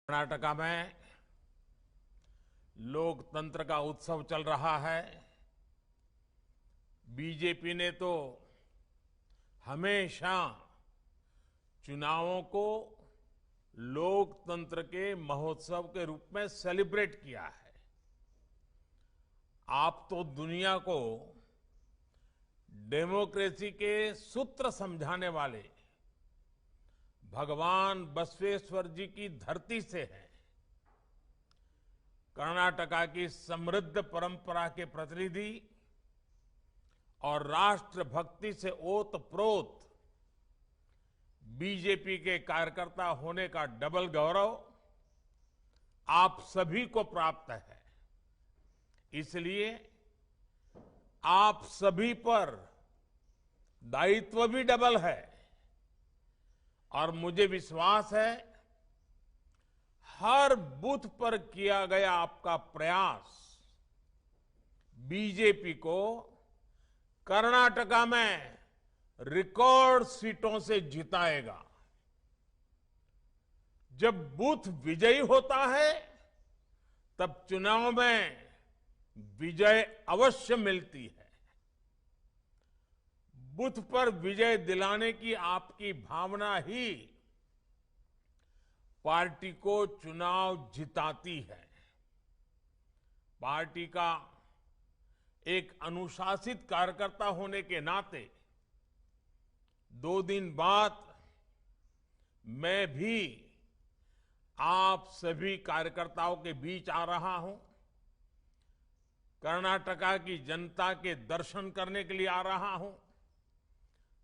कर्नाटका में लोकतंत्र का उत्सव चल रहा है। बीजेपी ने तो हमेशा चुनावों को लोकतंत्र के महोत्सव के रूप में सेलिब्रेट किया है। आप तो दुनिया को डेमोक्रेसी के सूत्र समझाने वाले भगवान बसवेश्वर जी की धरती से हैं। कर्नाटका की समृद्ध परंपरा के प्रतिनिधि और राष्ट्रभक्ति से ओतप्रोत बीजेपी के कार्यकर्ता होने का डबल गौरव आप सभी को प्राप्त है। इसलिए आप सभी पर दायित्व भी डबल है और मुझे विश्वास है हर बूथ पर किया गया आपका प्रयास बीजेपी को कर्नाटका में रिकॉर्ड सीटों से जिताएगा। जब बूथ विजयी होता है तब चुनाव में विजय अवश्य मिलती है। बूथ पर विजय दिलाने की आपकी भावना ही पार्टी को चुनाव जिताती है। पार्टी का एक अनुशासित कार्यकर्ता होने के नाते 2 दिन बाद मैं भी आप सभी कार्यकर्ताओं के बीच आ रहा हूं। कर्नाटका की जनता के दर्शन करने के लिए आ रहा हूं।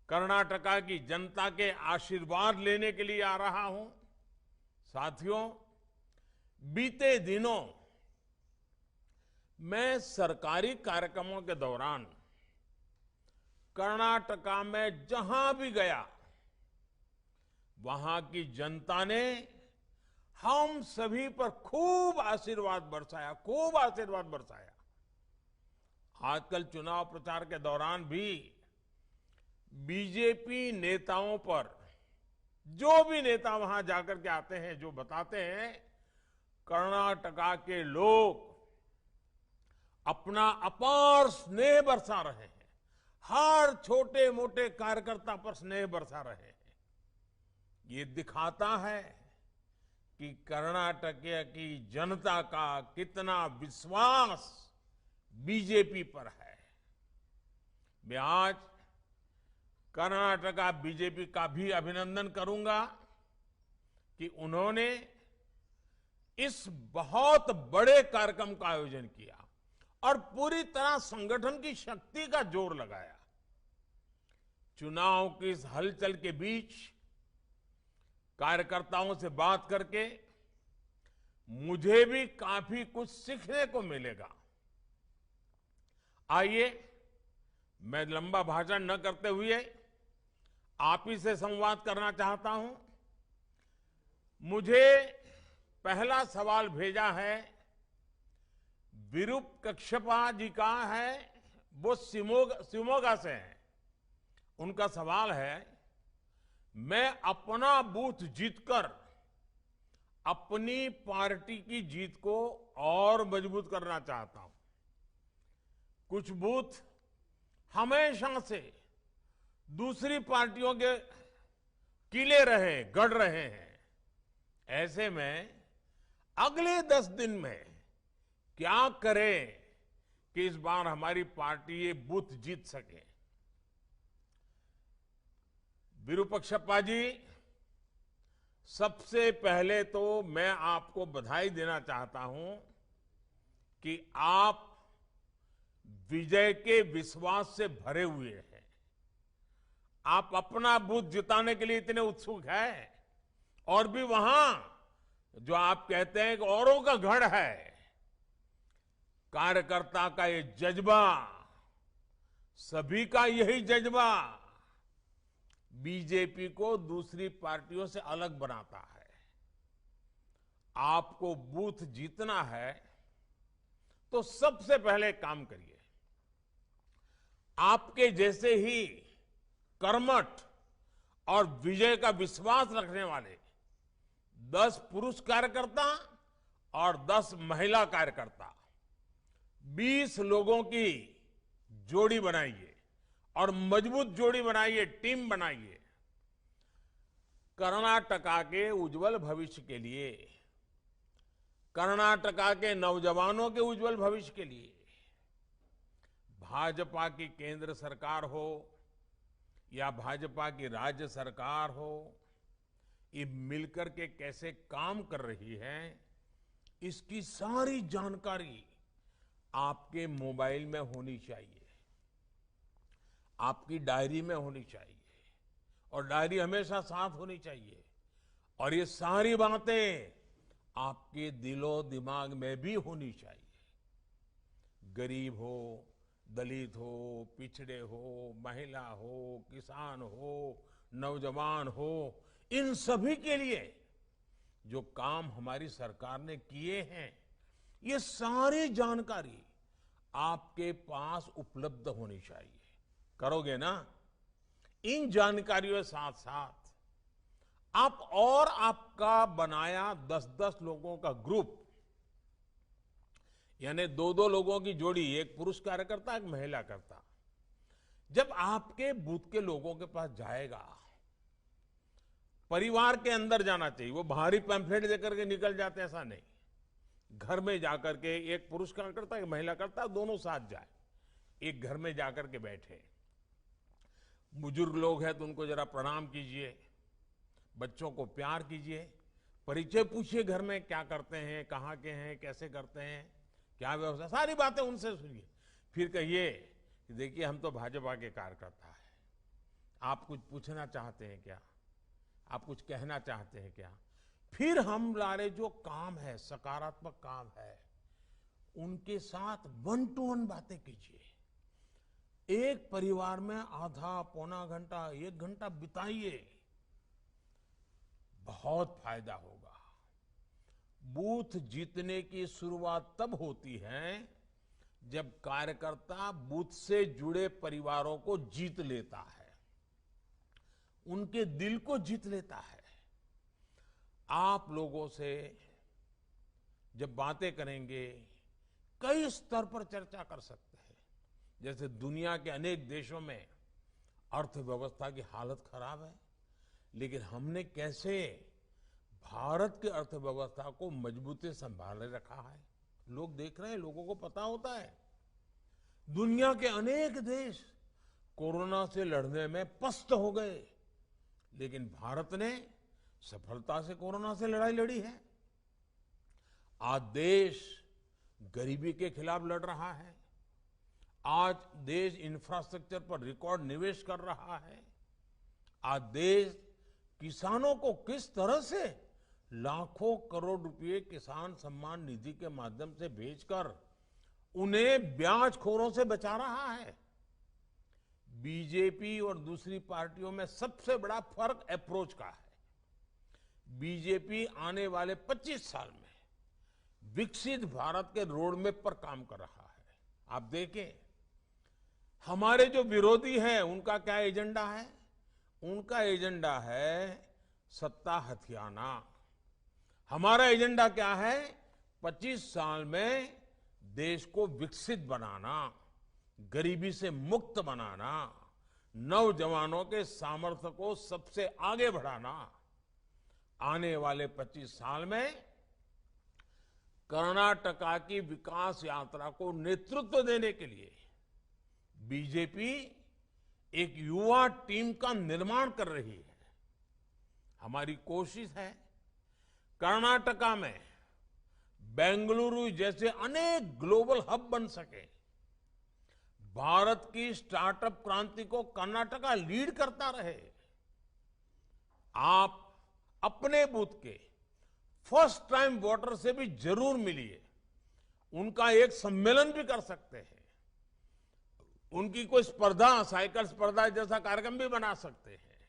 कर्नाटका की जनता के आशीर्वाद लेने के लिए आ रहा हूं। साथियों, बीते दिनों मैं सरकारी कार्यक्रमों के दौरान कर्नाटका में जहां भी गया वहां की जनता ने हम सभी पर खूब आशीर्वाद बरसाया। आजकल चुनाव प्रचार के दौरान भी बीजेपी नेताओं पर जो भी नेता वहां जाकर के आते हैं जो बताते हैं, कर्नाटका के लोग अपना अपार स्नेह बरसा रहे हैं। हर छोटे मोटे कार्यकर्ता पर स्नेह बरसा रहे हैं। ये दिखाता है कि कर्नाटक की जनता का कितना विश्वास बीजेपी पर है। मैं आज कर्नाटका बीजेपी का भी अभिनंदन करूंगा कि उन्होंने इस बहुत बड़े कार्यक्रम का आयोजन किया और पूरी तरह संगठन की शक्ति का जोर लगाया। चुनाव की इस हलचल के बीच कार्यकर्ताओं से बात करके मुझे भी काफी कुछ सीखने को मिलेगा। आइए, मैं लंबा भाषण न करते हुए आप ही से संवाद करना चाहता हूं। मुझे पहला सवाल भेजा है विरूपाक्षप्पा जी का है, वो शिवमोगा से हैं। उनका सवाल है, मैं अपना बूथ जीतकर अपनी पार्टी की जीत को और मजबूत करना चाहता हूं। कुछ बूथ हमेशा से दूसरी पार्टियों के किले गढ़ रहे हैं। ऐसे में अगले 10 दिन में क्या करें कि इस बार हमारी पार्टी ये बूथ जीत सके। विरूपाक्षप्पा जी, सबसे पहले तो मैं आपको बधाई देना चाहता हूं कि आप विजय के विश्वास से भरे हुए हैं। आप अपना बूथ जिताने के लिए इतने उत्सुक हैं और भी वहां जो आप कहते हैं कि औरों का गढ़ है। कार्यकर्ता का ये जज्बा, सभी का यही जज्बा बीजेपी को दूसरी पार्टियों से अलग बनाता है। आपको बूथ जीतना है तो सबसे पहले काम करिए। आपके जैसे ही कर्मठ और विजय का विश्वास रखने वाले 10 पुरुष कार्यकर्ता और 10 महिला कार्यकर्ता, 20 लोगों की जोड़ी बनाइए और मजबूत जोड़ी बनाइए, टीम बनाइए। कर्नाटका के उज्जवल भविष्य के लिए, कर्नाटका के नौजवानों के उज्जवल भविष्य के लिए भाजपा की केंद्र सरकार हो या भाजपा की राज्य सरकार हो, ये मिलकर के कैसे काम कर रही है, इसकी सारी जानकारी आपके मोबाइल में होनी चाहिए, आपकी डायरी में होनी चाहिए, और डायरी हमेशा साथ होनी चाहिए। और ये सारी बातें आपके दिलो दिमाग में भी होनी चाहिए। गरीब हो, दलित हो, पिछड़े हो, महिला हो, किसान हो, नौजवान हो, इन सभी के लिए जो काम हमारी सरकार ने किए हैं, ये सारी जानकारी आपके पास उपलब्ध होनी चाहिए। करोगे ना? इन जानकारियों के साथ साथ आप और आपका बनाया 10-10 लोगों का ग्रुप, यानी 2-2 लोगों की जोड़ी, एक पुरुष कार्यकर्ता, एक महिला करता, जब आपके बूथ के लोगों के पास जाएगा, परिवार के अंदर जाना चाहिए। वो बाहरी पैम्फलेट देकर के निकल जाते, ऐसा नहीं। घर में जाकर के एक पुरुष कार्यकर्ता, एक महिला करता, दोनों साथ जाए, एक घर में जाकर के बैठे। बुजुर्ग लोग हैं तो उनको जरा प्रणाम कीजिए, बच्चों को प्यार कीजिए, परिचय पूछिए, घर में क्या करते हैं, कहाँ के हैं, कैसे करते हैं, क्या व्यवस्था, सारी बातें उनसे सुनिए। फिर कहिए कि देखिए हम तो भाजपा के कार्यकर्ता हैं, आप कुछ पूछना चाहते हैं क्या, आप कुछ कहना चाहते हैं क्या। फिर हम लारे जो काम है, सकारात्मक काम है, उनके साथ 1 to 1 बातें कीजिए। एक परिवार में आधा पौना घंटा, 1 घंटा बिताइए, बहुत फायदा होगा। बूथ जीतने की शुरुआत तब होती है जब कार्यकर्ता बूथ से जुड़े परिवारों को जीत लेता है, उनके दिल को जीत लेता है। आप लोगों से जब बातें करेंगे, कई स्तर पर चर्चा कर सकते हैं। जैसे दुनिया के अनेक देशों में अर्थव्यवस्था की हालत खराब है, लेकिन हमने कैसे भारत की अर्थव्यवस्था को मजबूती संभाले रखा है, लोग देख रहे हैं, लोगों को पता होता है। दुनिया के अनेक देश कोरोना से लड़ने में पस्त हो गए, लेकिन भारत ने सफलता से कोरोना से लड़ाई लड़ी है। आज देश गरीबी के खिलाफ लड़ रहा है, आज देश इंफ्रास्ट्रक्चर पर रिकॉर्ड निवेश कर रहा है, आज देश किसानों को किस तरह से लाखों करोड़ रुपए किसान सम्मान निधि के माध्यम से भेजकर उन्हें ब्याजखोरों से बचा रहा है। बीजेपी और दूसरी पार्टियों में सबसे बड़ा फर्क अप्रोच का है। बीजेपी आने वाले 25 साल में विकसित भारत के रोड मैप पर काम कर रहा है। आप देखें, हमारे जो विरोधी हैं उनका क्या एजेंडा है? उनका एजेंडा है सत्ता हथियाना। हमारा एजेंडा क्या है? 25 साल में देश को विकसित बनाना, गरीबी से मुक्त बनाना, नौजवानों के सामर्थ्य को सबसे आगे बढ़ाना। आने वाले 25 साल में कर्नाटका की विकास यात्रा को नेतृत्व देने के लिए बीजेपी एक युवा टीम का निर्माण कर रही है। हमारी कोशिश है कर्नाटका में बेंगलुरु जैसे अनेक ग्लोबल हब बन सके। भारत की स्टार्टअप क्रांति को कर्नाटका लीड करता रहे। आप अपने बूथ के फर्स्ट टाइम वोटर से भी जरूर मिलिए, उनका एक सम्मेलन भी कर सकते हैं, उनकी कोई स्पर्धा, साइकिल स्पर्धा जैसा कार्यक्रम भी बना सकते हैं।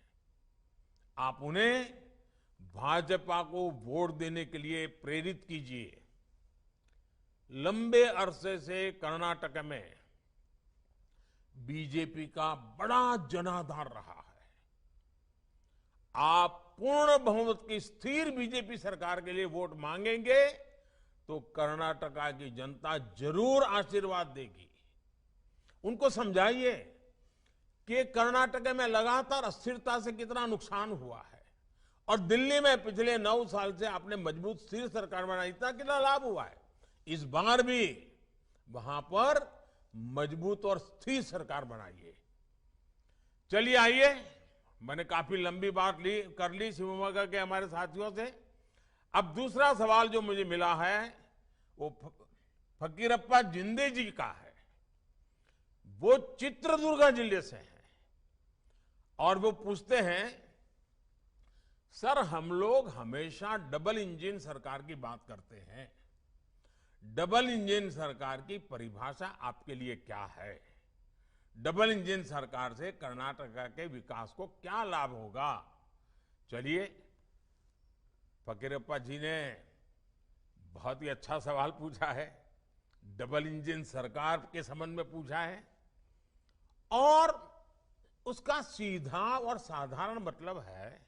आप उन्हें भाजपा को वोट देने के लिए प्रेरित कीजिए। लंबे अरसे से कर्नाटक में बीजेपी का बड़ा जनाधार रहा है। आप पूर्ण बहुमत की स्थिर बीजेपी सरकार के लिए वोट मांगेंगे तो कर्नाटका की जनता जरूर आशीर्वाद देगी। उनको समझाइए कि कर्नाटक में लगातार अस्थिरता से कितना नुकसान हुआ है और दिल्ली में पिछले 9 साल से आपने मजबूत स्थिर सरकार बनाई, इतना कितना लाभ हुआ है। इस बार भी वहां पर मजबूत और स्थिर सरकार बनाइए। चलिए आइए, मैंने काफी लंबी बात कर ली शिवमोगा के हमारे साथियों से। अब दूसरा सवाल जो मुझे मिला है वो फकीरप्पा जिंदे जी का है। वो चित्रदुर्गा जिले से हैं और वो पूछते हैं, सर हम लोग हमेशा डबल इंजन सरकार की बात करते हैं, डबल इंजन सरकार की परिभाषा आपके लिए क्या है? डबल इंजन सरकार से कर्नाटका के विकास को क्या लाभ होगा? चलिए, फकीरप्पा जी ने बहुत ही अच्छा सवाल पूछा है, डबल इंजन सरकार के संबंध में पूछा है और उसका सीधा और साधारण मतलब है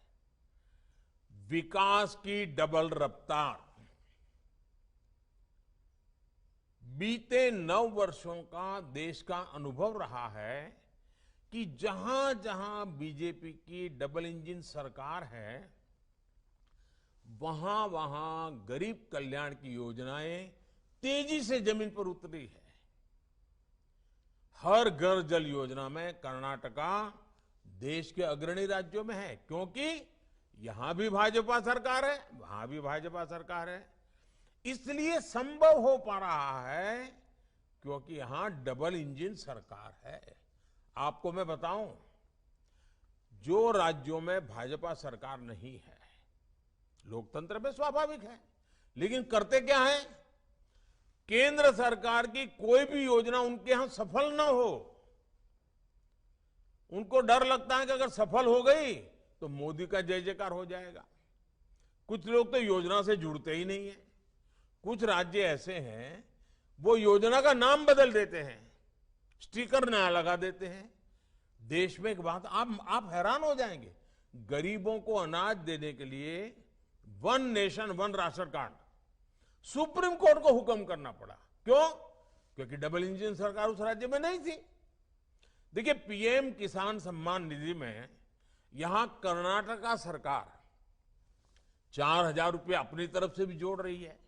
विकास की डबल रफ्तार। बीते 9 वर्षों का देश का अनुभव रहा है कि जहां जहां बीजेपी की डबल इंजन सरकार है वहां वहां गरीब कल्याण की योजनाएं तेजी से जमीन पर उतरी है। हर घर जल योजना में कर्नाटका देश के अग्रणी राज्यों में है, क्योंकि यहां भी भाजपा सरकार है, वहां भी भाजपा सरकार है। इसलिए संभव हो पा रहा है क्योंकि यहां डबल इंजन सरकार है। आपको मैं बताऊं, जो राज्यों में भाजपा सरकार नहीं है, लोकतंत्र में स्वाभाविक है, लेकिन करते क्या है, केंद्र सरकार की कोई भी योजना उनके यहां सफल ना हो, उनको डर लगता है कि अगर सफल हो गई तो मोदी का जय जयकार हो जाएगा। कुछ लोग तो योजना से जुड़ते ही नहीं है। कुछ राज्य ऐसे हैं वो योजना का नाम बदल देते हैं, स्टिकर नया लगा देते हैं। देश में एक बात आप हैरान हो जाएंगे, गरीबों को अनाज देने के लिए 1 nation 1 ration card supreme court को हुक्म करना पड़ा। क्यों? क्योंकि डबल इंजन सरकार उस राज्य में नहीं थी। देखिए, पीएम किसान सम्मान निधि में यहां कर्नाटका सरकार 4,000 रुपये अपनी तरफ से भी जोड़ रही है,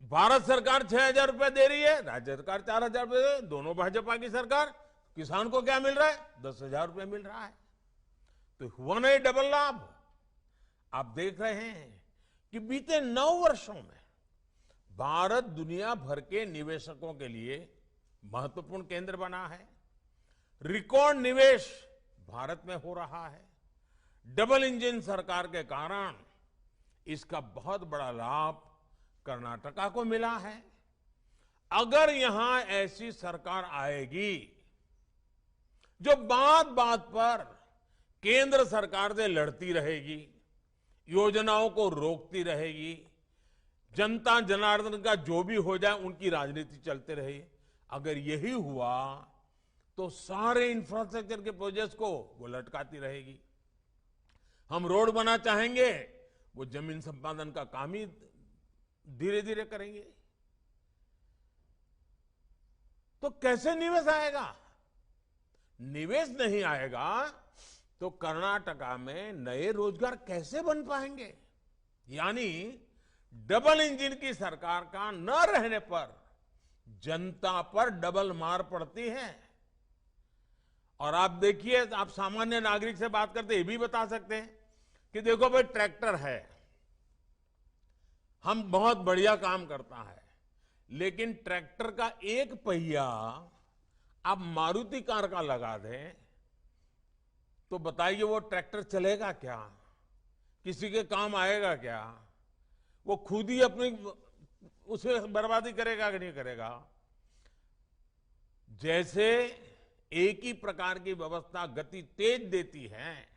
भारत सरकार 6,000 रुपये दे रही है, राज्य सरकार 4,000 रुपये, दोनों भाजपा की सरकार। किसान को क्या मिल रहा है? 10,000 रुपये मिल रहा है। तो हुआ नहीं डबल लाभ। आप देख रहे हैं कि बीते 9 वर्षों में भारत दुनिया भर के निवेशकों के लिए महत्वपूर्ण केंद्र बना है। रिकॉर्ड निवेश भारत में हो रहा है। डबल इंजन सरकार के कारण इसका बहुत बड़ा लाभ कर्नाटका को मिला है। अगर यहां ऐसी सरकार आएगी जो बात बात पर केंद्र सरकार से लड़ती रहेगी, योजनाओं को रोकती रहेगी, जनता जनार्दन का जो भी हो जाए उनकी राजनीति चलते रहे, अगर यही हुआ तो सारे इंफ्रास्ट्रक्चर के प्रोजेक्ट्स को वो लटकाती रहेगी। हम रोड बना चाहेंगे, वो जमीन संपादन का काम ही धीरे धीरे करेंगे। तो कैसे निवेश आएगा? निवेश नहीं आएगा तो कर्नाटका में नए रोजगार कैसे बन पाएंगे? यानी डबल इंजन की सरकार का न रहने पर जनता पर डबल मार पड़ती है। और आप देखिए, आप सामान्य नागरिक से बात करते ये भी बता सकते हैं कि देखो भाई, ट्रैक्टर है, हम बहुत बढ़िया काम करता है, लेकिन ट्रैक्टर का एक पहिया आप मारुति कार का लगा दें तो बताइए वो ट्रैक्टर चलेगा क्या? किसी के काम आएगा क्या? वो खुद ही अपनी उसमें बर्बादी करेगा कि नहीं करेगा? जैसे एक ही प्रकार की व्यवस्था गति तेज देती है,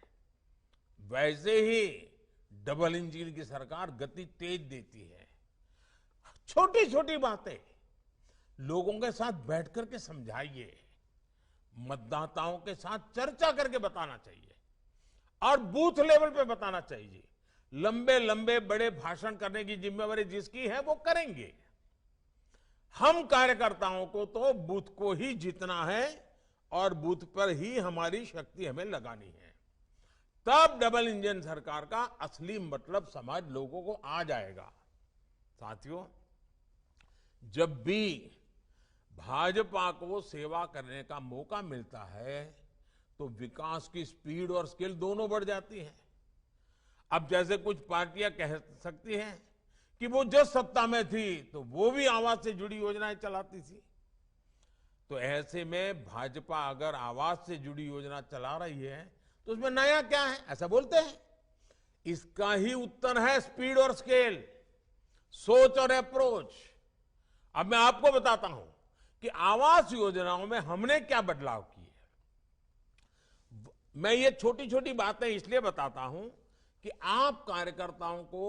वैसे ही डबल इंजन की सरकार गति तेज देती है। छोटी छोटी बातें लोगों के साथ बैठ करके समझाइए, मतदाताओं के साथ चर्चा करके बताना चाहिए। और बूथ लेवल पे बताना चाहिए। लंबे लंबे बड़े भाषण करने की जिम्मेवारी जिसकी है वो करेंगे। हम कार्यकर्ताओं को तो बूथ को ही जीतना है और बूथ पर ही हमारी शक्ति हमें लगानी है। तब डबल इंजन सरकार का असली मतलब समझ लोगों को आ जाएगा। साथियों, जब भी भाजपा को सेवा करने का मौका मिलता है तो विकास की स्पीड और स्केल दोनों बढ़ जाती है। अब जैसे कुछ पार्टियां कह सकती हैं कि वो जब सत्ता में थी तो वो भी आवास से जुड़ी योजनाएं चलाती थी, तो ऐसे में भाजपा अगर आवास से जुड़ी योजना चला रही है तो उसमें नया क्या है, ऐसा बोलते हैं। इसका ही उत्तर है स्पीड और स्केल, सोच और अप्रोच। अब मैं आपको बताता हूं कि आवास योजनाओं में हमने क्या बदलाव किए। मैं ये छोटी छोटी बातें इसलिए बताता हूं कि आप कार्यकर्ताओं को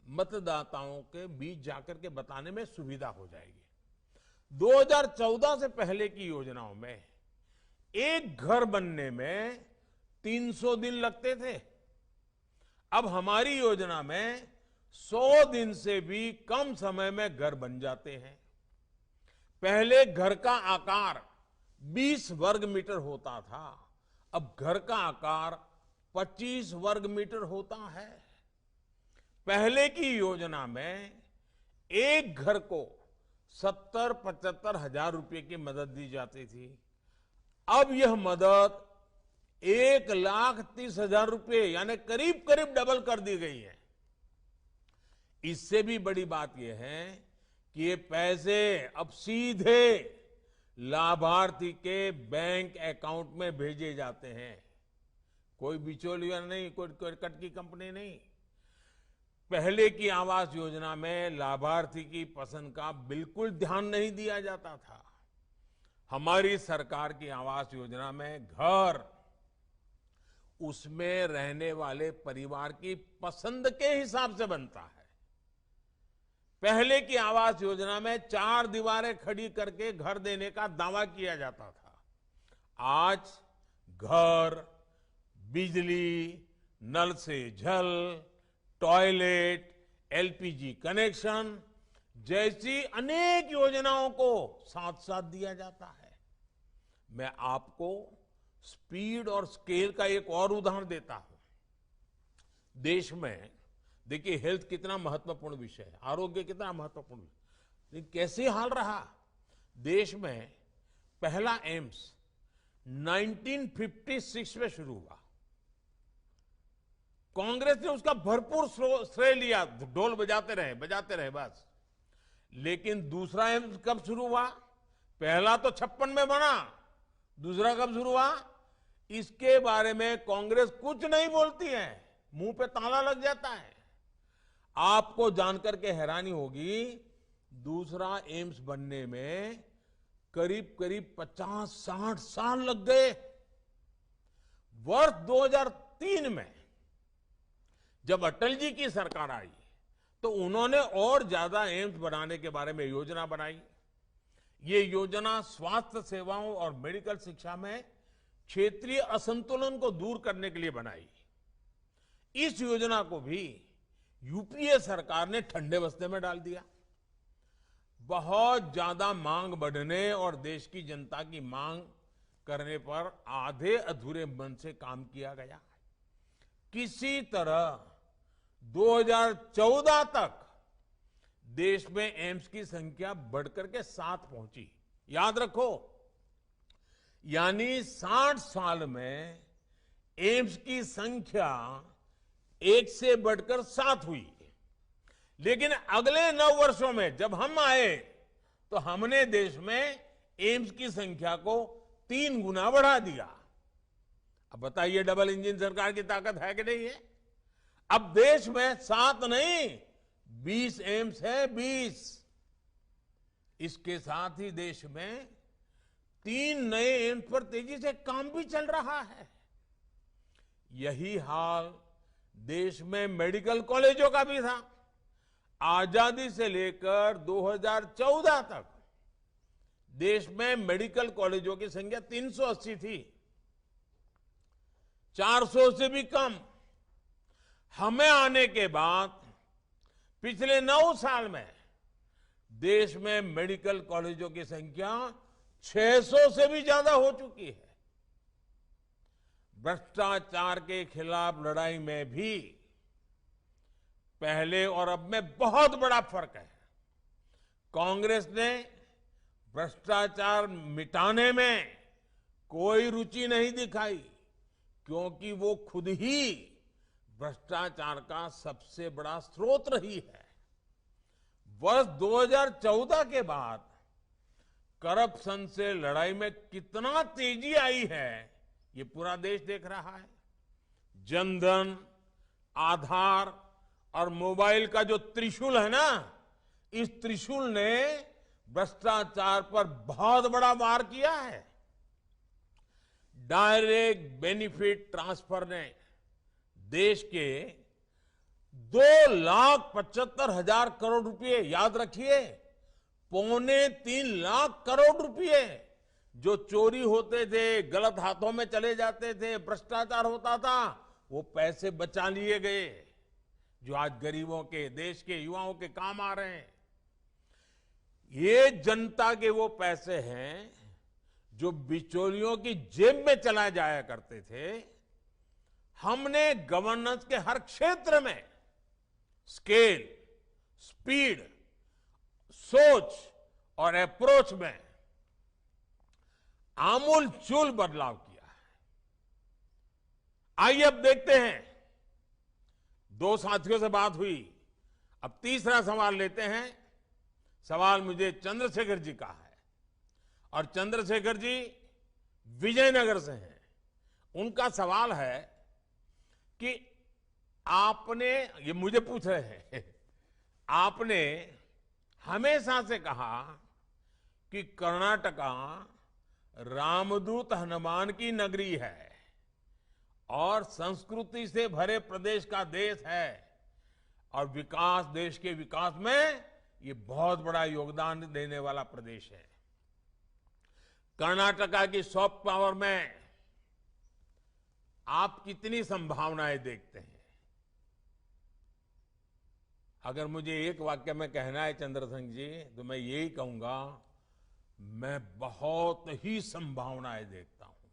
मतदाताओं के बीच जाकर के बताने में सुविधा हो जाएगी। 2014 से पहले की योजनाओं में एक घर बनने में 300 दिन लगते थे। अब हमारी योजना में 100 दिन से भी कम समय में घर बन जाते हैं। पहले घर का आकार 20 वर्ग मीटर होता था, अब घर का आकार 25 वर्ग मीटर होता है। पहले की योजना में एक घर को 70-75 हजार रुपए की मदद दी जाती थी। अब यह मदद 1,30,000 रुपए यानी करीब करीब डबल कर दी गई है। इससे भी बड़ी बात यह है कि ये पैसे अब सीधे लाभार्थी के बैंक अकाउंट में भेजे जाते हैं। कोई बिचौलिया नहीं, कोई कट की कंपनी नहीं। पहले की आवास योजना में लाभार्थी की पसंद का बिल्कुल ध्यान नहीं दिया जाता था। हमारी सरकार की आवास योजना में घर उसमें रहने वाले परिवार की पसंद के हिसाब से बनता है। पहले की आवास योजना में 4 दीवारें खड़ी करके घर देने का दावा किया जाता था। आज घर, बिजली, नल से जल, टॉयलेट, एलपीजी कनेक्शन जैसी अनेक योजनाओं को साथ साथ दिया जाता है। मैं आपको स्पीड और स्केल का एक और उदाहरण देता हूं। देश में देखिए हेल्थ कितना महत्वपूर्ण विषय है, आरोग्य कितना महत्वपूर्ण है, लेकिन कैसे हाल रहा। देश में पहला एम्स 1956 में शुरू हुआ। कांग्रेस ने उसका भरपूर श्रेय लिया, ढोल बजाते रहे बस। लेकिन दूसरा एम्स कब शुरू हुआ? पहला तो 56 में बना, दूसरा कब शुरू हुआ इसके बारे में कांग्रेस कुछ नहीं बोलती है, मुंह पे ताला लग जाता है। आपको जानकर के हैरानी होगी, दूसरा एम्स बनने में करीब करीब 50-60 साल लग गए। वर्ष 2003 में जब अटल जी की सरकार आई तो उन्होंने और ज्यादा एम्स बनाने के बारे में योजना बनाई। ये योजना स्वास्थ्य सेवाओं और मेडिकल शिक्षा में क्षेत्रीय असंतुलन को दूर करने के लिए बनाई। इस योजना को भी यूपीए सरकार ने ठंडे बस्ते में डाल दिया। बहुत ज्यादा मांग बढ़ने और देश की जनता की मांग करने पर आधे अधूरे मन से काम किया गया। किसी तरह 2014 तक देश में एम्स की संख्या बढ़कर के 7 पहुंची। याद रखो, यानी 60 साल में एम्स की संख्या 1 से बढ़कर 7 हुई। लेकिन अगले 9 वर्षों में जब हम आए तो हमने देश में एम्स की संख्या को 3 गुना बढ़ा दिया। अब बताइए डबल इंजन सरकार की ताकत है कि नहीं है? अब देश में 7 नहीं 20 एम्स है, 20। इसके साथ ही देश में 3 नए एम्स पर तेजी से काम भी चल रहा है। यही हाल देश में मेडिकल कॉलेजों का भी था। आजादी से लेकर 2014 तक देश में मेडिकल कॉलेजों की संख्या 380 थी। 400 से भी कम। हमें आने के बाद पिछले 9 साल में देश में मेडिकल कॉलेजों की संख्या 600 से भी ज्यादा हो चुकी है। भ्रष्टाचार के खिलाफ लड़ाई में भी पहले और अब में बहुत बड़ा फर्क है। कांग्रेस ने भ्रष्टाचार मिटाने में कोई रुचि नहीं दिखाई, क्योंकि वो खुद ही भ्रष्टाचार का सबसे बड़ा स्रोत रही है। वर्ष 2014 के बाद करप्शन से लड़ाई में कितना तेजी आई है, ये पूरा देश देख रहा है। जनधन, आधार और मोबाइल का जो त्रिशूल है ना, इस त्रिशूल ने भ्रष्टाचार पर बहुत बड़ा वार किया है। डायरेक्ट बेनिफिट ट्रांसफर ने देश के 2,75,000 करोड़ रुपए, याद रखिए, 2.25 लाख करोड़ रुपए जो चोरी होते थे, गलत हाथों में चले जाते थे, भ्रष्टाचार होता था, वो पैसे बचा लिए गए, जो आज गरीबों के, देश के युवाओं के काम आ रहे हैं। ये जनता के वो पैसे हैं जो बिचौलियों की जेब में चला जाया करते थे। हमने गवर्नेंस के हर क्षेत्र में स्केल, स्पीड, सोच और अप्रोच में आमूलचूल बदलाव किया है। आइए अब देखते हैं, 2 साथियों से बात हुई, अब तीसरा सवाल लेते हैं। सवाल मुझे चंद्रशेखर जी का है और चंद्रशेखर जी विजयनगर से हैं। उनका सवाल है कि आपने, ये मुझे पूछ रहे हैं, आपने हमेशा से कहा कि कर्नाटका रामदूत हनुमान की नगरी है और संस्कृति से भरे प्रदेश का देश है और विकास, देश के विकास में ये बहुत बड़ा योगदान देने वाला प्रदेश है। कर्नाटका की सॉफ्ट पावर में आप कितनी संभावनाएं देखते हैं? अगर मुझे एक वाक्य में कहना है चंद्रशेखर जी, तो मैं यही कहूंगा, मैं बहुत ही संभावनाएं देखता हूं।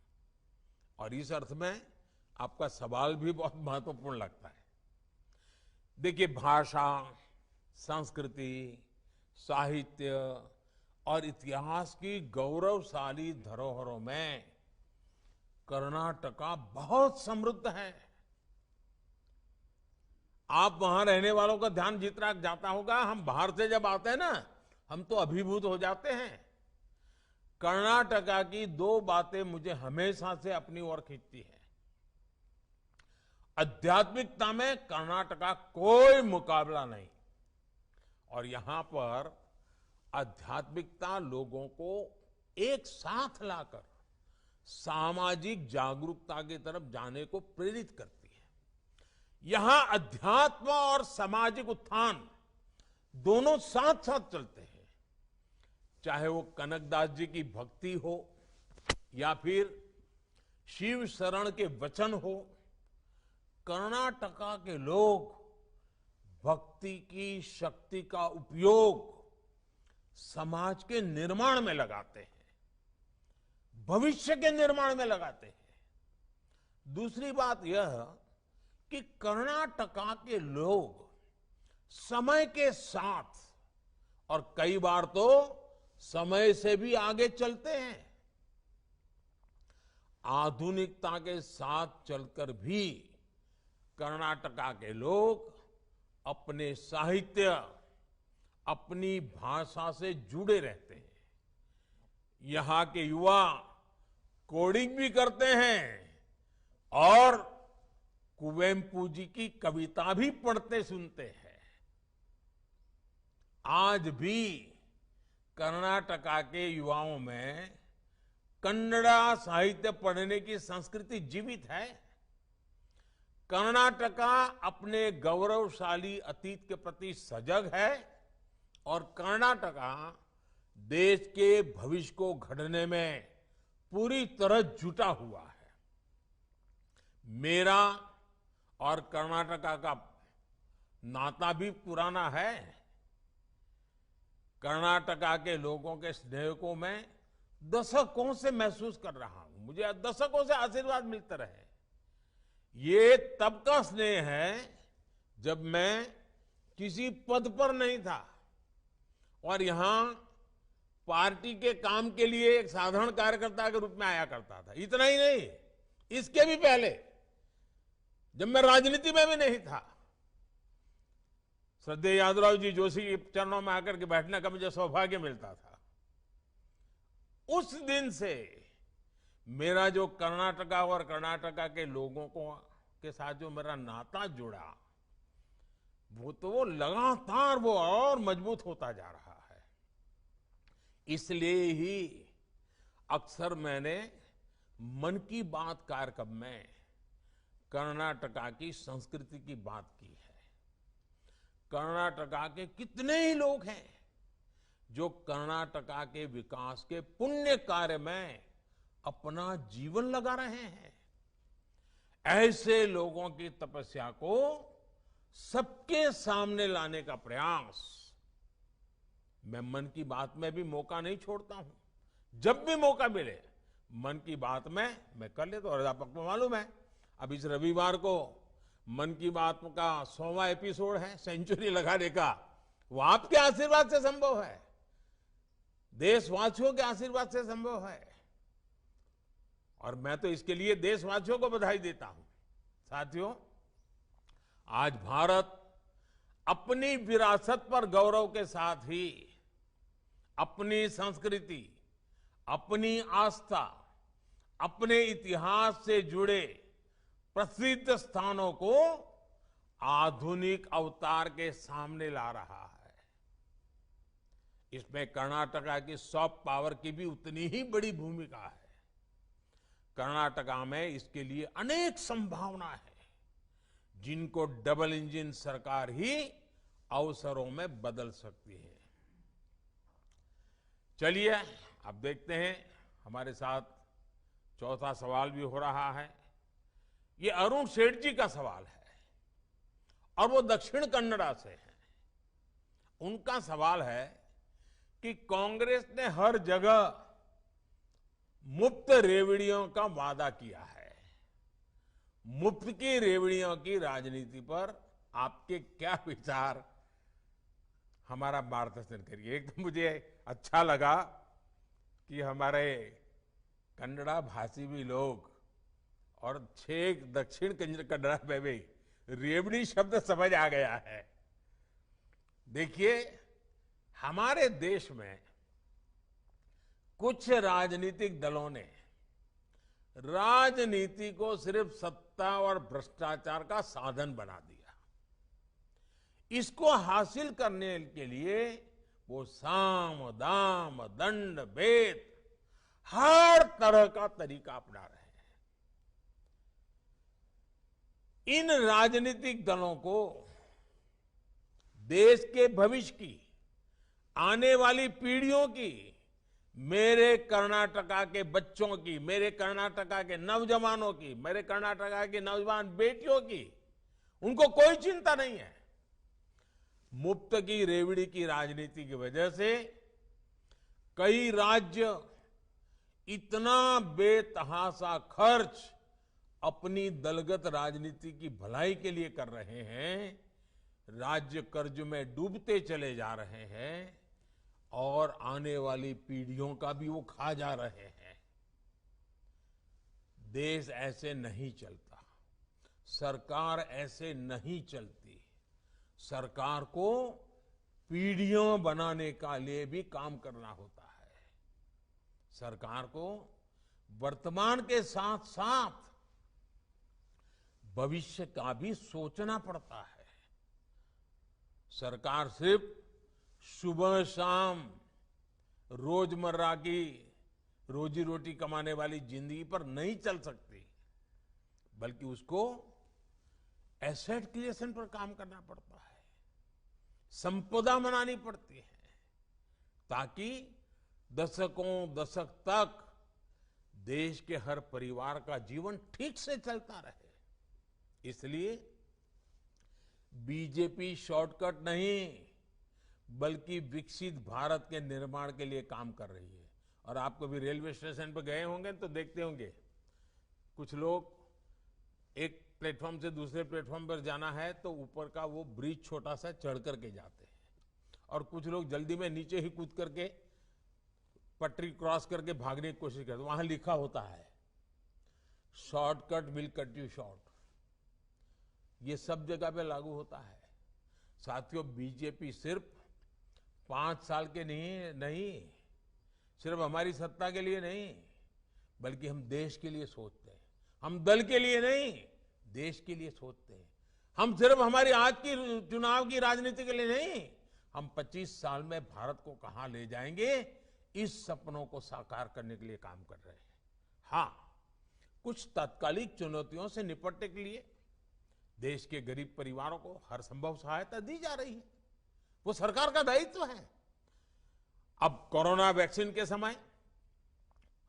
और इस अर्थ में आपका सवाल भी बहुत महत्वपूर्ण लगता है। देखिए, भाषा, संस्कृति, साहित्य और इतिहास की गौरवशाली धरोहरों में कर्नाटका बहुत समृद्ध है। आप वहां रहने वालों का ध्यान जितना जाता होगा, हम बाहर से जब आते हैं ना, हम तो अभिभूत हो जाते हैं। कर्नाटका की 2 बातें मुझे हमेशा से अपनी ओर खींचती है। आध्यात्मिकता में कर्नाटका कोई मुकाबला नहीं, और यहां पर आध्यात्मिकता लोगों को एक साथ लाकर सामाजिक जागरूकता की तरफ जाने को प्रेरित करती है। यहां अध्यात्म और सामाजिक उत्थान दोनों साथ साथ चलते हैं। चाहे वो कनकदास जी की भक्ति हो या फिर शिव शरण के वचन हो, कर्नाटका के लोग भक्ति की शक्ति का उपयोग समाज के निर्माण में लगाते हैं, भविष्य के निर्माण में लगाते हैं। दूसरी बात यह कि कर्नाटका के लोग समय के साथ और कई बार तो समय से भी आगे चलते हैं। आधुनिकता के साथ चलकर भी कर्नाटका के लोग अपने साहित्य, अपनी भाषा से जुड़े रहते हैं। यहां के युवा कोडिंग भी करते हैं और कुवेम्पू जी की कविता भी पढ़ते सुनते हैं। आज भी कर्नाटका के युवाओं में कन्नड़ा साहित्य पढ़ने की संस्कृति जीवित है। कर्नाटका अपने गौरवशाली अतीत के प्रति सजग है और कर्नाटका देश के भविष्य को गढ़ने में पूरी तरह जुटा हुआ है। मेरा और कर्नाटका का नाता भी पुराना है। कर्नाटका के लोगों के स्नेह को मैं दशकों से महसूस कर रहा हूं। मुझे दशकों से आशीर्वाद मिलते रहे। ये तब का स्नेह है जब मैं किसी पद पर नहीं था और यहां पार्टी के काम के लिए एक साधारण कार्यकर्ता के रूप में आया करता था। इतना ही नहीं, इसके भी पहले जब मैं राजनीति में भी नहीं था, श्रद्धेय यादवराव जी जोशी के चरणों में आकर के बैठने का मुझे सौभाग्य मिलता था। उस दिन से मेरा जो कर्नाटका और कर्नाटका के लोगों के साथ जो मेरा नाता जुड़ा, वो लगातार वो और मजबूत होता जा रहा है। इसलिए ही अक्सर मैंने मन की बात कार्यक्रम में कर्नाटका की संस्कृति की बात की है। कर्नाटका के कितने ही लोग हैं जो कर्नाटका के विकास के पुण्य कार्य में अपना जीवन लगा रहे हैं। ऐसे लोगों की तपस्या को सबके सामने लाने का प्रयास मैं मन की बात में भी मौका नहीं छोड़ता हूं। जब भी मौका मिले मन की बात में मैं कर लेता हूं। और आपको मालूम है, अब इस रविवार को मन की बात का 100वां एपिसोड है, सेंचुरी लगाने का। वो आपके आशीर्वाद से संभव है, देशवासियों के आशीर्वाद से संभव है। और मैं तो इसके लिए देशवासियों को बधाई देता हूं। साथियों, आज भारत अपनी विरासत पर गौरव के साथ ही अपनी संस्कृति, अपनी आस्था, अपने इतिहास से जुड़े प्रसिद्ध स्थानों को आधुनिक अवतार के सामने ला रहा है। इसमें कर्नाटका की सॉफ्ट पावर की भी उतनी ही बड़ी भूमिका है। कर्नाटका में इसके लिए अनेक संभावना है जिनको डबल इंजन सरकार ही अवसरों में बदल सकती है। चलिए अब देखते हैं, हमारे साथ चौथा सवाल भी हो रहा है। ये अरुण सेठ जी का सवाल है और वो दक्षिण कन्नड़ा से हैं। उनका सवाल है कि कांग्रेस ने हर जगह मुफ्त रेवड़ियों का वादा किया है। मुफ्त की रेवड़ियों की राजनीति पर आपके क्या विचार, हमारा मार्गदर्शन करिए। एक तो मुझे अच्छा लगा कि हमारे कन्नड़ा भाषी भी लोग और छेक दक्षिण कन्नड़ा में भी रेवड़ी शब्द समझ आ गया है। देखिए, हमारे देश में कुछ राजनीतिक दलों ने राजनीति को सिर्फ सत्ता और भ्रष्टाचार का साधन बना दिया। इसको हासिल करने के लिए वो साम दाम दंड भेद हर तरह का तरीका अपना रहे हैं। इन राजनीतिक दलों को देश के भविष्य की, आने वाली पीढ़ियों की, मेरे कर्नाटका के बच्चों की, मेरे कर्नाटका के नौजवानों की, मेरे कर्नाटका की नौजवान बेटियों की, उनको कोई चिंता नहीं है। मुफ्त की रेवड़ी की राजनीति की वजह से कई राज्य इतना बेतहाशा खर्च अपनी दलगत राजनीति की भलाई के लिए कर रहे हैं, राज्य कर्ज में डूबते चले जा रहे हैं और आने वाली पीढ़ियों का भी वो खा जा रहे हैं। देश ऐसे नहीं चलता, सरकार ऐसे नहीं चलती। सरकार को पीढ़ियों बनाने का लिए भी काम करना होता है। सरकार को वर्तमान के साथ साथ भविष्य का भी सोचना पड़ता है। सरकार सिर्फ सुबह शाम रोजमर्रा की रोजी रोटी कमाने वाली जिंदगी पर नहीं चल सकती, बल्कि उसको एसेट क्रिएशन पर काम करना पड़ता है, संपदा बनानी पड़ती है, ताकि दशकों दशक तक देश के हर परिवार का जीवन ठीक से चलता रहे। इसलिए बीजेपी शॉर्टकट नहीं, बल्कि विकसित भारत के निर्माण के लिए काम कर रही है। और आप कभी रेलवे स्टेशन पर गए होंगे तो देखते होंगे, कुछ लोग एक प्लेटफॉर्म से दूसरे प्लेटफॉर्म पर जाना है तो ऊपर का वो ब्रिज छोटा सा चढ़ करके जाते हैं, और कुछ लोग जल्दी में नीचे ही कूद करके पटरी क्रॉस करके भागने की कोशिश करते हैं। वहां लिखा होता है, shortcut will cut you short. ये सब जगह पे लागू होता है। साथियों, बीजेपी सिर्फ 5 साल के नहीं, सिर्फ हमारी सत्ता के लिए नहीं, बल्कि हम देश के लिए सोचते हैं। हम दल के लिए नहीं, देश के लिए सोचते हैं। हम सिर्फ हमारी आज की चुनाव की राजनीति के लिए नहीं, हम 25 साल में भारत को कहां ले जाएंगे, इस सपनों को साकार करने के लिए काम कर रहे हैं। हाँ, कुछ तात्कालिक चुनौतियों से निपटने के लिए देश के गरीब परिवारों को हर संभव सहायता दी जा रही है। वो सरकार का दायित्व है। अब कोरोना वैक्सीन के समय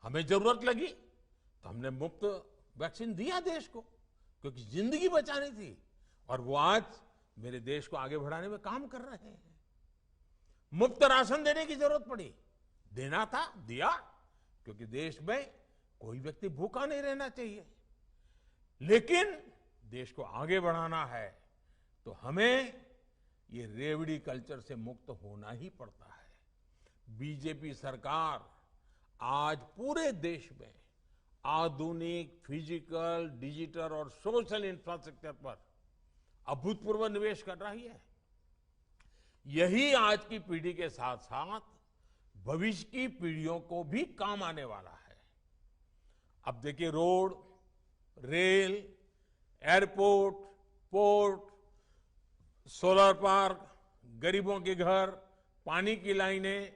हमें जरूरत लगी तो हमने मुफ्त वैक्सीन दिया देश को, क्योंकि जिंदगी बचानी थी। और वो आज मेरे देश को आगे बढ़ाने में काम कर रहे हैं। मुफ्त राशन देने की जरूरत पड़ी, देना था, दिया, क्योंकि देश में कोई व्यक्ति भूखा नहीं रहना चाहिए। लेकिन देश को आगे बढ़ाना है तो हमें ये रेवड़ी कल्चर से मुक्त होना ही पड़ता है। बीजेपी सरकार आज पूरे देश में आधुनिक फिजिकल, डिजिटल और सोशल इंफ्रास्ट्रक्चर पर अभूतपूर्व निवेश कर रही है। यही आज की पीढ़ी के साथ साथ भविष्य की पीढ़ियों को भी काम आने वाला है। अब देखिए, road, rail, airport, port, solar park, गरीबों के घर, पानी की लाइनें,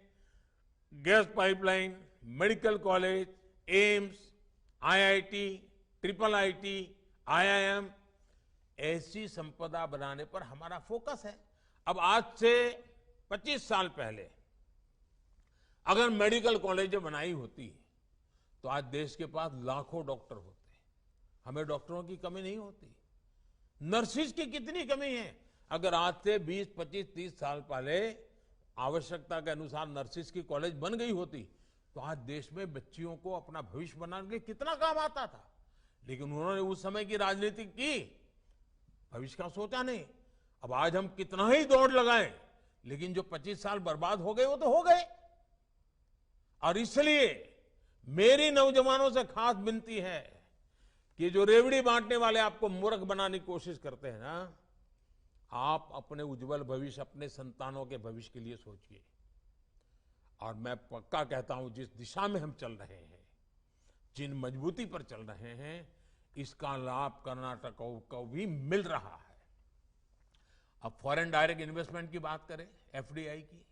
gas pipeline, medical college, AIIMS, IIT, triple IT, IIM, ऐसी संपदा बनाने पर हमारा फोकस है। अब आज से 25 साल पहले अगर मेडिकल कॉलेजें बनाई होती तो आज देश के पास लाखों डॉक्टर होते। हमें डॉक्टरों की कमी नहीं होती। नर्सिस की कितनी कमी है। अगर आज से 20, 25, 30 साल पहले आवश्यकता के अनुसार नर्सिस की कॉलेज बन गई होती तो आज देश में बच्चियों को अपना भविष्य बनाने के लिए कितना काम आता था। लेकिन उन्होंने उस समय की राजनीति की, भविष्य का सोचा नहीं। अब आज हम कितना ही दौड़ लगाएं, लेकिन जो 25 साल बर्बाद हो गए वो तो हो गए। और इसलिए मेरी नौजवानों से खास विनती है कि जो रेवड़ी बांटने वाले आपको मूर्ख बनाने की कोशिश करते हैं ना, आप अपने उज्जवल भविष्य, अपने संतानों के भविष्य के लिए सोचिए। और मैं पक्का कहता हूं, जिस दिशा में हम चल रहे हैं, जिन मजबूती पर चल रहे हैं, इसका लाभ कर्नाटक को भी मिल रहा है। अब फॉरेन डायरेक्ट इन्वेस्टमेंट की बात करें, एफडीआई की,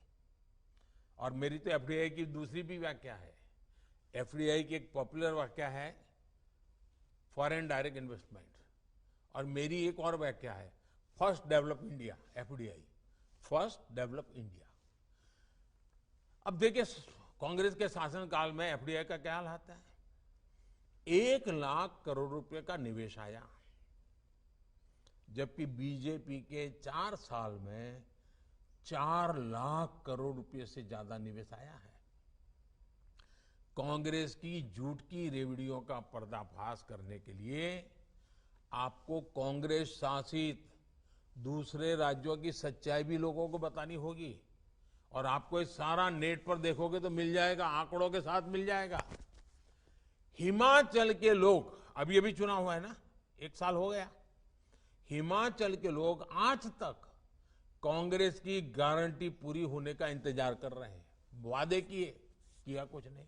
और मेरी तो एफडीआई की दूसरी भी व्याख्या है। एफडीआई की एक पॉपुलर व्याख्या है फॉरेन डायरेक्ट इन्वेस्टमेंट, और मेरी एक और व्याख्या है first develop India, FDI, first develop India. अब देखिए, कांग्रेस के शासनकाल में एफडीआई का क्या हाल आता है। 1 लाख करोड़ रुपए का निवेश आया, जबकि बीजेपी के 4 साल में 4 लाख करोड़ रुपए से ज्यादा निवेश आया है। कांग्रेस की झूठ की रेवड़ियों का पर्दाफाश करने के लिए आपको कांग्रेस शासित दूसरे राज्यों की सच्चाई भी लोगों को बतानी होगी। और आपको इस सारा नेट पर देखोगे तो मिल जाएगा, आंकड़ों के साथ मिल जाएगा। हिमाचल के लोग, अभी चुनाव हुआ है ना, 1 साल हो गया, हिमाचल के लोग आज तक कांग्रेस की गारंटी पूरी होने का इंतजार कर रहे हैं। वादे किया कुछ नहीं।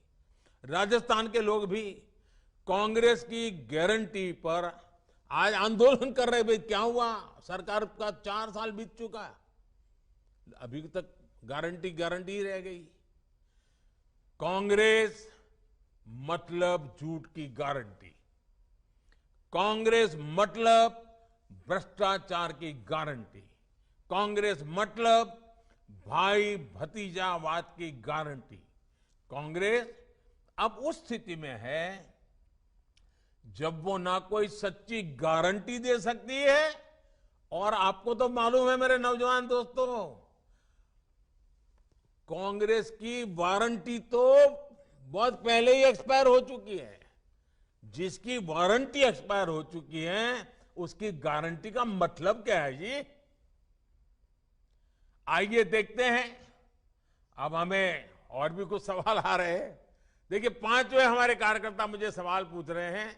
राजस्थान के लोग भी कांग्रेस की गारंटी पर आज आंदोलन कर रहे। भाई क्या हुआ, सरकार का 4 साल बीत चुका, अभी तक गारंटी ही रह गई। कांग्रेस मतलब झूठ की गारंटी, कांग्रेस मतलब भ्रष्टाचार की गारंटी, कांग्रेस मतलब भाई भतीजावाद की गारंटी। कांग्रेस अब उस स्थिति में है जब वो ना कोई सच्ची गारंटी दे सकती है, और आपको तो मालूम है मेरे नौजवान दोस्तों, कांग्रेस की वारंटी तो बहुत पहले ही एक्सपायर हो चुकी है। जिसकी वारंटी एक्सपायर हो चुकी है उसकी गारंटी का मतलब क्या है जी? आइए देखते हैं। अब हमें और भी कुछ सवाल आ रहे हैं। देखिए, पांचवें हमारे कार्यकर्ता मुझे सवाल पूछ रहे हैं।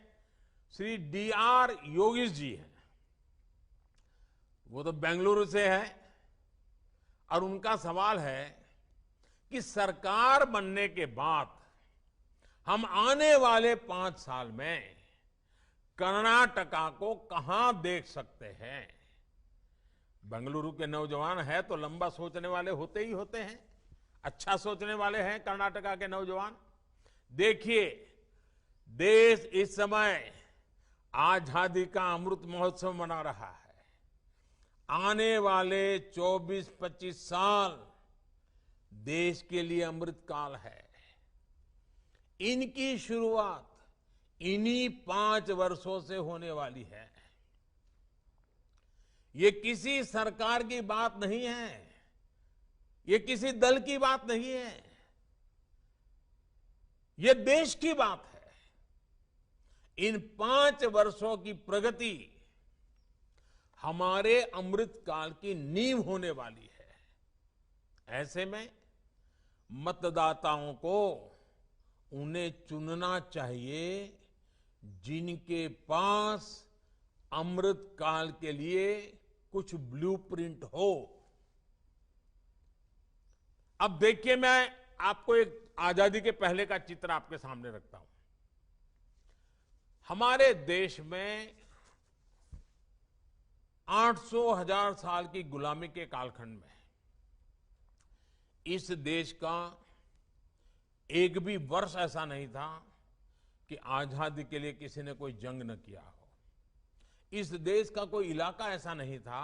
श्री DR योगेश जी हैं, वो तो बेंगलुरु से है, और उनका सवाल है कि सरकार बनने के बाद हम आने वाले 5 साल में कर्नाटका को कहां देख सकते हैं? बेंगलुरु के नौजवान है तो लंबा सोचने वाले होते ही होते हैं, अच्छा सोचने वाले हैं कर्नाटका के नौजवान। देखिए, देश इस समय आजादी का अमृत महोत्सव मना रहा है। आने वाले 24-25 साल देश के लिए अमृत काल है। इनकी शुरुआत इन्हीं 5 वर्षों से होने वाली है। ये किसी सरकार की बात नहीं है, ये किसी दल की बात नहीं है, ये देश की बात है। इन 5 वर्षों की प्रगति हमारे अमृत काल की नींव होने वाली है। ऐसे में मतदाताओं को उन्हें चुनना चाहिए जिनके पास अमृत काल के लिए कुछ ब्लूप्रिंट हो। अब देखिए, मैं आपको एक आजादी के पहले का चित्र आपके सामने रखता हूं। हमारे देश में 800,000 साल की गुलामी के कालखंड में इस देश का एक भी वर्ष ऐसा नहीं था कि आजादी के लिए किसी ने कोई जंग न किया हो। इस देश का कोई इलाका ऐसा नहीं था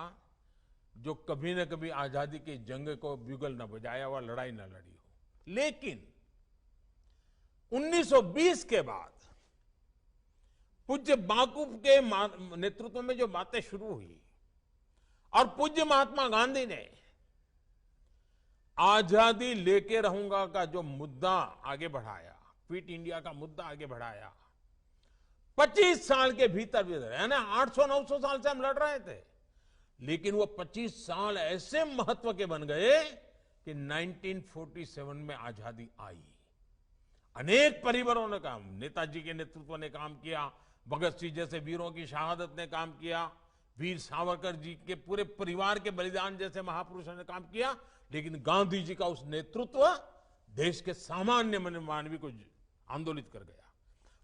जो कभी न कभी आजादी की जंग को ब्यूगल न बजाया हुआ, लड़ाई न लड़ी हो। लेकिन 1920 के बाद पूज्य बापू के नेतृत्व में जो बातें शुरू हुई और पूज्य महात्मा गांधी ने आजादी लेके रहूंगा का जो मुद्दा आगे बढ़ाया, क्विट इंडिया का मुद्दा आगे बढ़ाया, 25 साल के भीतर यानी 800-900 साल से हम लड़ रहे थे, लेकिन वो 25 साल ऐसे महत्व के बन गए कि 1947 में आजादी आई। अनेक परिवारों ने काम, नेताजी के नेतृत्व ने काम किया, भगत सिंह जैसे वीरों की शहादत ने काम किया, वीर सावरकर जी के पूरे परिवार के बलिदान जैसे महापुरुषों ने काम किया, लेकिन गांधी जी का उस नेतृत्व देश के सामान्य मानवीय को आंदोलित कर गया।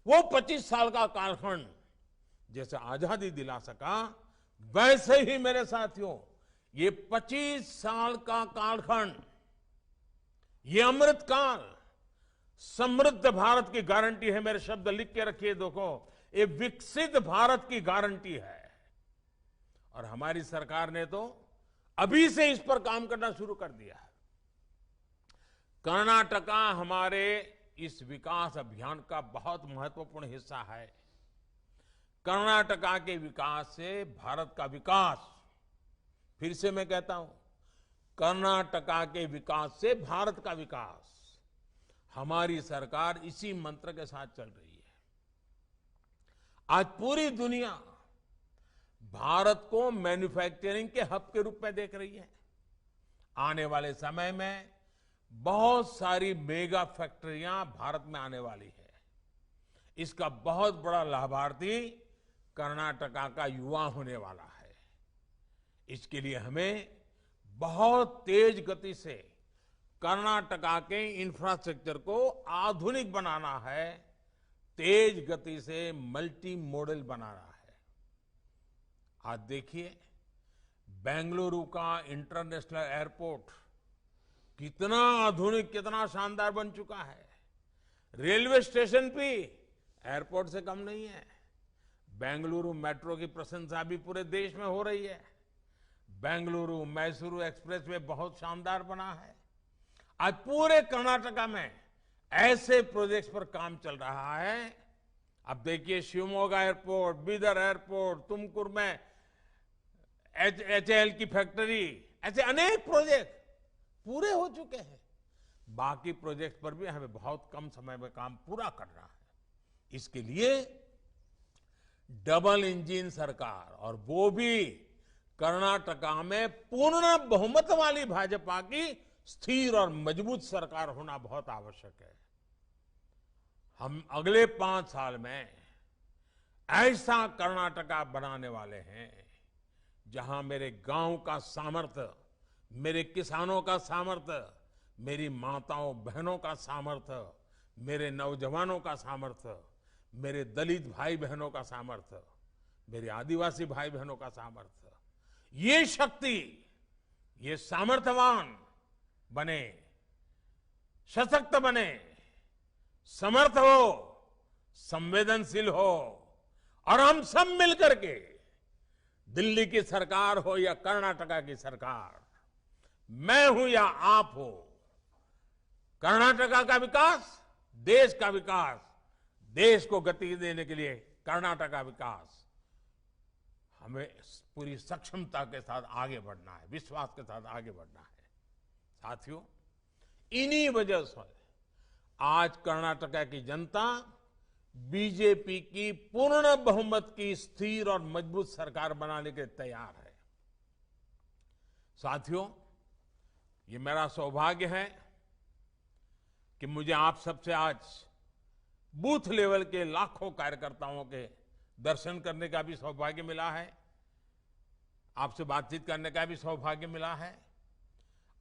वो 25 साल का कालखंड जैसे आजादी दिला सका, वैसे ही मेरे साथियों ये 25 साल का कालखंड, ये अमृत काल समृद्ध भारत की गारंटी है। मेरे शब्द लिख के रखिए, देखो, ये विकसित भारत की गारंटी है। और हमारी सरकार ने तो अभी से इस पर काम करना शुरू कर दिया है। कर्नाटका हमारे इस विकास अभियान का बहुत महत्वपूर्ण हिस्सा है। कर्नाटका के विकास से भारत का विकास, फिर से मैं कहता हूं, कर्नाटका के विकास से भारत का विकास, हमारी सरकार इसी मंत्र के साथ चल रही है। आज पूरी दुनिया भारत को मैन्युफैक्चरिंग के हब के रूप में देख रही है। आने वाले समय में बहुत सारी मेगा फैक्ट्रियां भारत में आने वाली है। इसका बहुत बड़ा लाभार्थी कर्नाटका का युवा होने वाला है। इसके लिए हमें बहुत तेज गति से कर्नाटका के इंफ्रास्ट्रक्चर को आधुनिक बनाना है, तेज गति से मल्टी मॉडल बनाना है। आज देखिए, बेंगलुरु का इंटरनेशनल एयरपोर्ट कितना आधुनिक, कितना शानदार बन चुका है। रेलवे स्टेशन भी एयरपोर्ट से कम नहीं है। बेंगलुरु मेट्रो की प्रशंसा भी पूरे देश में हो रही है। बेंगलुरु मैसूरू एक्सप्रेसवे बहुत शानदार बना है। आज पूरे कर्नाटका में ऐसे प्रोजेक्ट्स पर काम चल रहा है अब देखिए शिवमोगा एयरपोर्ट, बीदर एयरपोर्ट, तुमकुर में HAL की फैक्ट्री, ऐसे अनेक प्रोजेक्ट पूरे हो चुके हैं। बाकी प्रोजेक्ट पर भी हमें बहुत कम समय में काम पूरा करना है। इसके लिए डबल इंजन सरकार, और वो भी कर्नाटका में पूर्ण बहुमत वाली भाजपा की स्थिर और मजबूत सरकार होना बहुत आवश्यक है। हम अगले 5 साल में ऐसा कर्नाटका बनाने वाले हैं जहां मेरे गांव का सामर्थ्य, मेरे किसानों का सामर्थ्य, मेरी माताओं बहनों का सामर्थ्य, मेरे नौजवानों का सामर्थ्य, मेरे दलित भाई बहनों का सामर्थ्य, मेरे आदिवासी भाई बहनों का सामर्थ्य, ये शक्ति, ये सामर्थ्यवान बने, सशक्त बने, समर्थ हो, संवेदनशील हो, और हम सब मिलकर के दिल्ली की सरकार हो या कर्नाटका की सरकार, मैं हूं या आप हो, कर्नाटका का विकास, देश का विकास, देश को गति देने के लिए कर्नाटक का विकास, हमें पूरी सक्षमता के साथ आगे बढ़ना है, विश्वास के साथ आगे बढ़ना है। साथियों, इन्हीं वजह से आज कर्नाटका की जनता बीजेपी की पूर्ण बहुमत की स्थिर और मजबूत सरकार बनाने के तैयार है। साथियों, ये मेरा सौभाग्य है कि मुझे आप सबसे आज बूथ लेवल के लाखों कार्यकर्ताओं के दर्शन करने का भी सौभाग्य मिला है, आपसे बातचीत करने का भी सौभाग्य मिला है,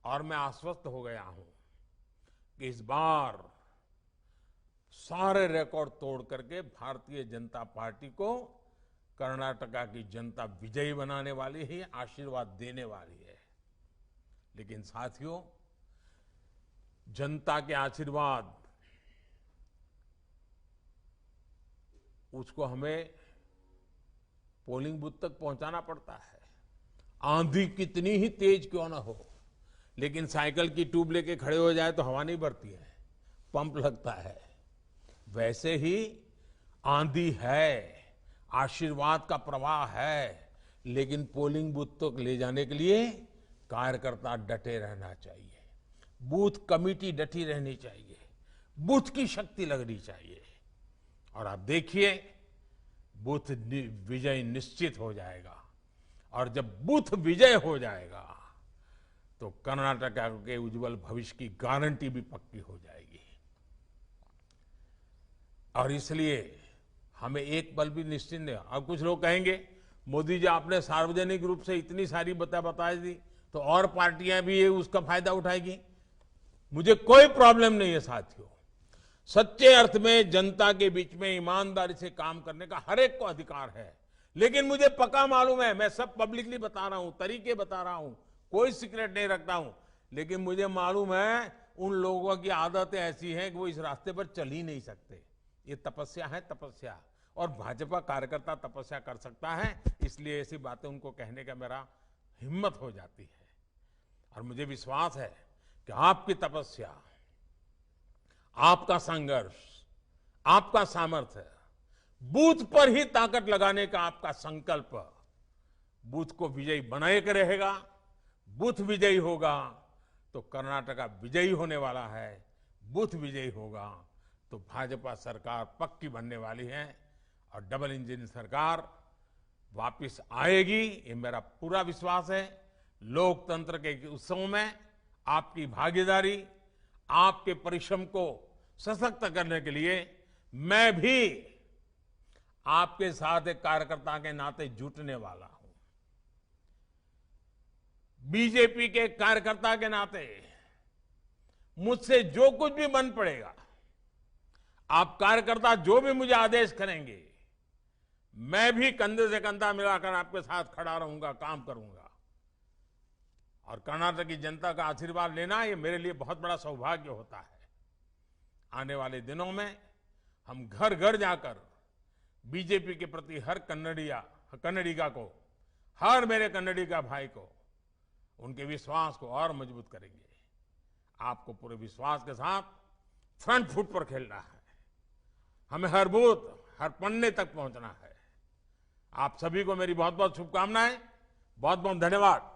और मैं आश्वस्त हो गया हूं कि इस बार सारे रिकॉर्ड तोड़ करके भारतीय जनता पार्टी को कर्नाटका की जनता विजयी बनाने वाली है, आशीर्वाद देने वाली है। लेकिन साथियों, जनता के आशीर्वाद उसको हमें पोलिंग बूथ तक पहुंचाना पड़ता है। आंधी कितनी ही तेज क्यों ना हो, लेकिन साइकिल की ट्यूब लेके खड़े हो जाए तो हवा नहीं भरती है, पंप लगता है। वैसे ही आंधी है, आशीर्वाद का प्रवाह है, लेकिन पोलिंग बूथ तक ले जाने के लिए कार्यकर्ता डटे रहना चाहिए, बूथ कमेटी डटी रहनी चाहिए, बूथ की शक्ति लगनी चाहिए। और आप देखिए, बूथ विजय निश्चित हो जाएगा, और जब बूथ विजय हो जाएगा तो कर्नाटका के उज्जवल भविष्य की गारंटी भी पक्की हो जाएगी। और इसलिए हमें एक पल भी निश्चिंत नहीं। अब कुछ लोग कहेंगे, मोदी जी आपने सार्वजनिक रूप से इतनी सारी बता दी तो और पार्टियां भी ये उसका फायदा उठाएगी। मुझे कोई प्रॉब्लम नहीं है साथियों, सच्चे अर्थ में जनता के बीच में ईमानदारी से काम करने का हर एक को अधिकार है। लेकिन मुझे पक्का मालूम है, मैं सब पब्लिकली बता रहा हूं, तरीके बता रहा हूं, कोई सीक्रेट नहीं रखता हूं, लेकिन मुझे मालूम है उन लोगों की आदतें ऐसी हैं कि वो इस रास्ते पर चल ही नहीं सकते। ये तपस्या है, तपस्या, और भाजपा कार्यकर्ता तपस्या कर सकता है, इसलिए ऐसी बातें उनको कहने का मेरा हिम्मत हो जाती है। और मुझे विश्वास है कि आपकी तपस्या, आपका संघर्ष, आपका सामर्थ्य, बूथ पर ही ताकत लगाने का आपका संकल्प बूथ को विजयी बनाए के रहेगा। बूथ विजयी होगा तो कर्नाटका विजयी होने वाला है, बूथ विजयी होगा तो भाजपा सरकार पक्की बनने वाली है, और डबल इंजन सरकार वापस आएगी, ये मेरा पूरा विश्वास है। लोकतंत्र के उत्सव में आपकी भागीदारी, आपके परिश्रम को सशक्त करने के लिए मैं भी आपके साथ एक कार्यकर्ता के नाते जुटने वाला हूं। बीजेपी के कार्यकर्ता के नाते मुझसे जो कुछ भी बन पड़ेगा, आप कार्यकर्ता जो भी मुझे आदेश करेंगे, मैं भी कंधे से कंधा मिलाकर आपके साथ खड़ा रहूंगा, काम करूंगा। और कर्नाटक की जनता का आशीर्वाद लेना ये मेरे लिए बहुत बड़ा सौभाग्य होता है। आने वाले दिनों में हम घर घर जाकर बीजेपी के प्रति हर कन्नडिगा को, हर मेरे कन्नडिगा भाई को, उनके विश्वास को और मजबूत करेंगे। आपको पूरे विश्वास के साथ फ्रंट फुट पर खेलना है। हमें हर बूथ, हर पन्ने तक पहुंचना है। आप सभी को मेरी बहुत बहुत शुभकामनाएं, बहुत बहुत धन्यवाद।